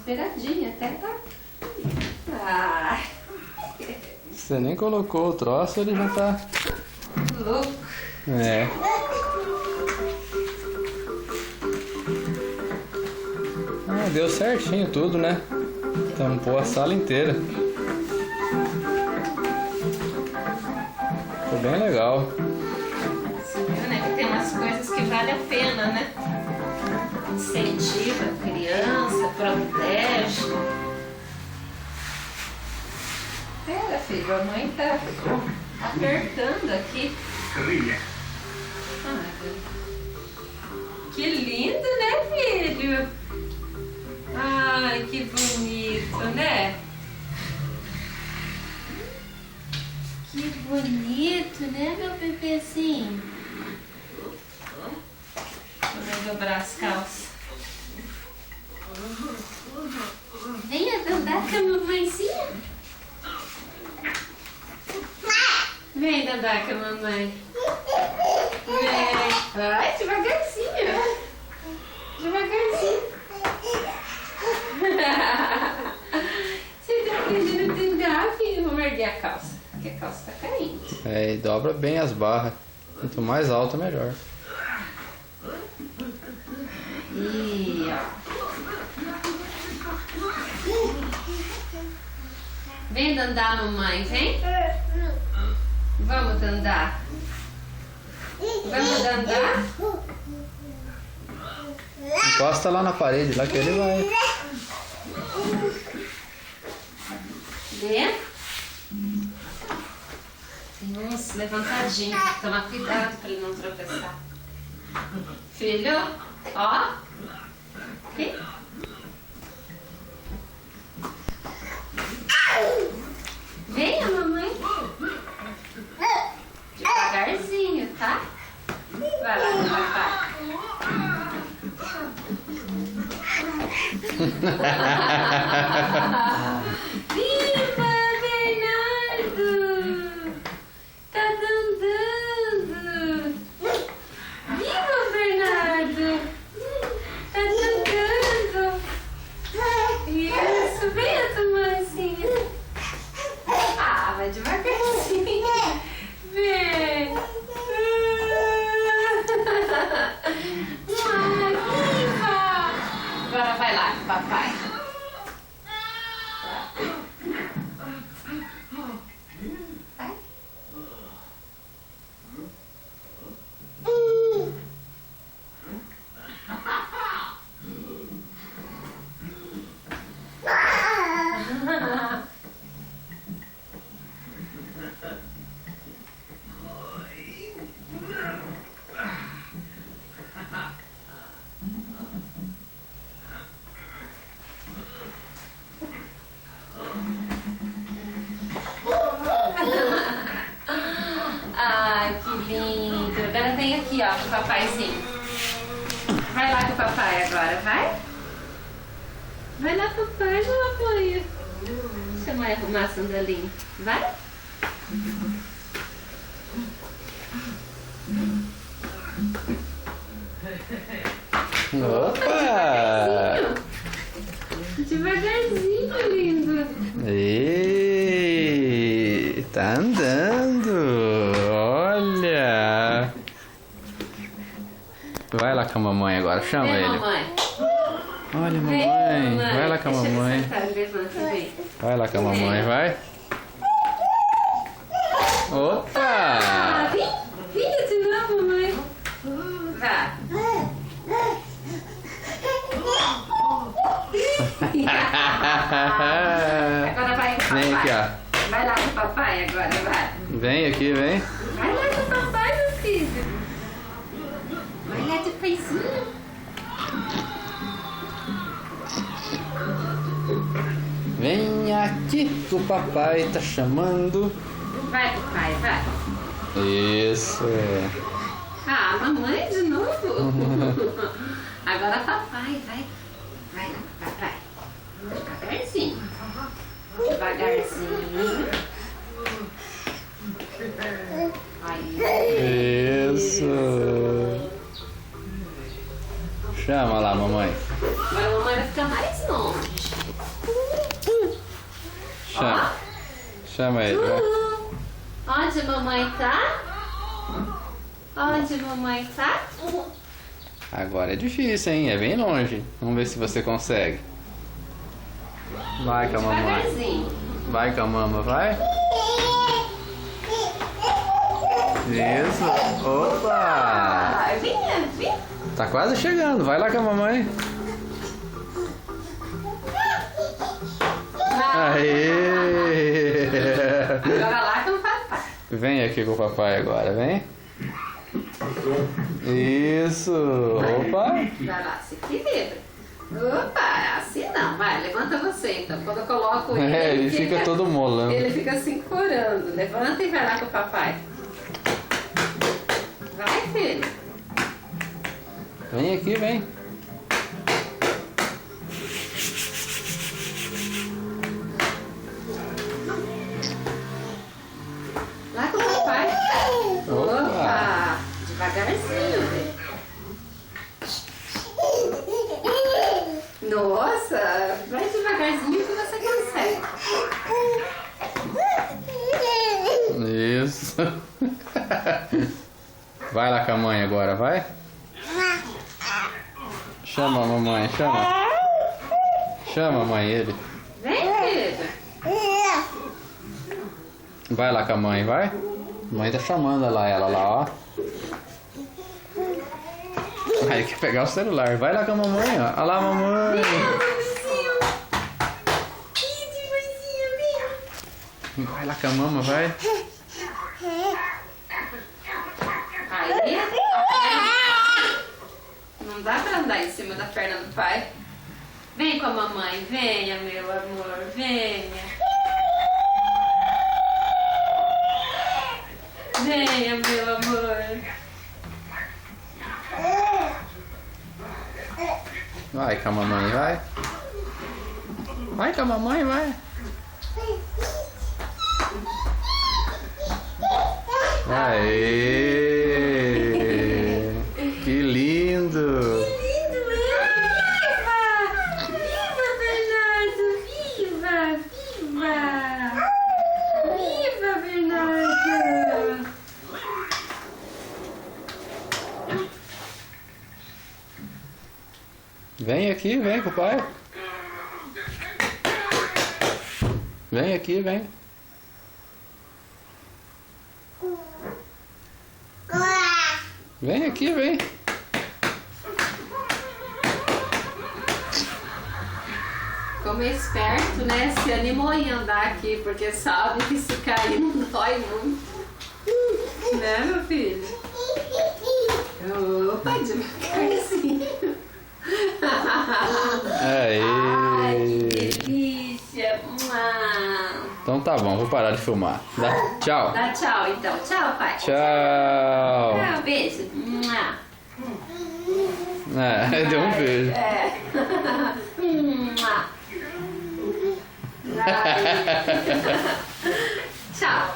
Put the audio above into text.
esperadinha, até tá. Ah, Você nem colocou o troço, ele já tá... louco. É. Ah, deu certinho tudo, né? Tampou a sala inteira. Ficou bem legal. Você viu, né? Que tem umas coisas que vale a pena, né? Incentiva a criança, protege. Pera, filho, a mãe tá apertando aqui. Ah, que lindo, né, filho? Ai, que bonito, né? Que bonito, né, meu bebezinho? Vou dobrar as calças. Venha andar com a mamãezinha. Vem andar com a mamãe. Vem. Vai, devagarzinho. Devagarzinho. Você tá querendo andar, filho? Vou morder a calça, porque a calça tá caindo. É, e dobra bem as barras. Quanto mais alta, melhor. E ó. Vem dandar, mamãe, vem. Vamos dandar. Vamos dandar? Encosta lá na parede, lá que ele vai. Vê? Tem uns levantadinhos. Toma cuidado para ele não tropeçar. Filho, ó. Aqui. Venha, mamãe. Devagarzinho, tá? Vai lá com papai. Viva, Bernardo! Tá andando! Viva, Bernardo! Tá andando! Isso, venha, Tomazinha! Ah, vai devagarzinho! Vem! Viva! Agora vai lá com o papai. Vai. Ai, que lindo. Agora vem aqui, ó, com o papaizinho. Vai lá com o papai agora, vai? Vai lá, papai, não apoia. Deixa a mãe arrumar a sandalinha. Vai? Opa! Devagarzinho, lindo. Ei, tá andando. Olha. Vai lá com a mamãe agora, chama Vem, ele. mamãe. Olha, Vem, mamãe. Vai lá com a Deixa ele mamãe. sentar, levanta, vem. Vai lá com a mamãe, vai. Opa! Ah, vem de novo, mamãe. Vá. Agora vai com o papai. Vem aqui, ó. Vai lá com o papai agora, vai. Vem aqui, vem. Vai lá com o papai, meu filho. Vai lá depoisinho. Vem aqui, o papai tá chamando. Vai, papai, vai. Isso. Ah, mamãe de novo? Agora papai, vai. Vai lá, papai. Devagarzinho. Devagarzinho. Aí. Isso. Chama lá, mamãe. Agora a mamãe vai ficar mais longe. Chama. Chama ele, vai. Onde a mamãe tá? Onde a mamãe tá? Agora é difícil, hein? É bem longe. Vamos ver se você consegue. Vai com a mamãe. Devagarzinho. Vai com a mama, vai. Isso. Opa! Ah, vinha. Tá quase chegando. Vai lá com a mamãe. Aê! Joga lá com o papai. Vem aqui com o papai agora, vem. Isso. Opa. Vai lá, se equilibra. Opa, assim não. Vai, levanta você então. Quando eu coloco ele, Ele fica todo molando. Ele fica assim corando. Levanta e vai lá com o papai. Vai, filho. Vem aqui, vem. Lá com o papai. Opa. Opa. Devagarzinho, velho. Nossa, vai devagarzinho que você consegue. Isso. Vai lá com a mãe agora, vai. Chama a mamãe, chama. Chama a mãe, ele. Vem, filho. Vai lá com a mãe, vai. A mãe tá chamando ela lá, ó. Aí quer pegar o celular. Vai lá com a mamãe, ó. Olha lá a mamãe. Vai lá com a mama, vai. Aí, não dá pra andar em cima da perna do pai. Vem com a mamãe, venha, meu amor, venha. Venha, meu amor. Vai com a mamãe, vai. Vai com a mamãe, vai. Aê! Que lindo! Lindo, viva! Viva, Bernardo! Viva! Viva! Viva, Bernardo! Vem aqui, vem com o pai. Vem aqui, vem. Vem aqui, vem. Como é esperto, né? Se animou em andar aqui, porque sabe que se cair não dói muito. Né, meu filho? Opa, devagarzinho. Aê! Ai, que delícia. Então tá bom, vou parar de filmar. Dá tchau. Dá tchau, então. Tchau, pai. Tchau. Tchau, beijo. Deu um beijo. É. Ai. Tchau.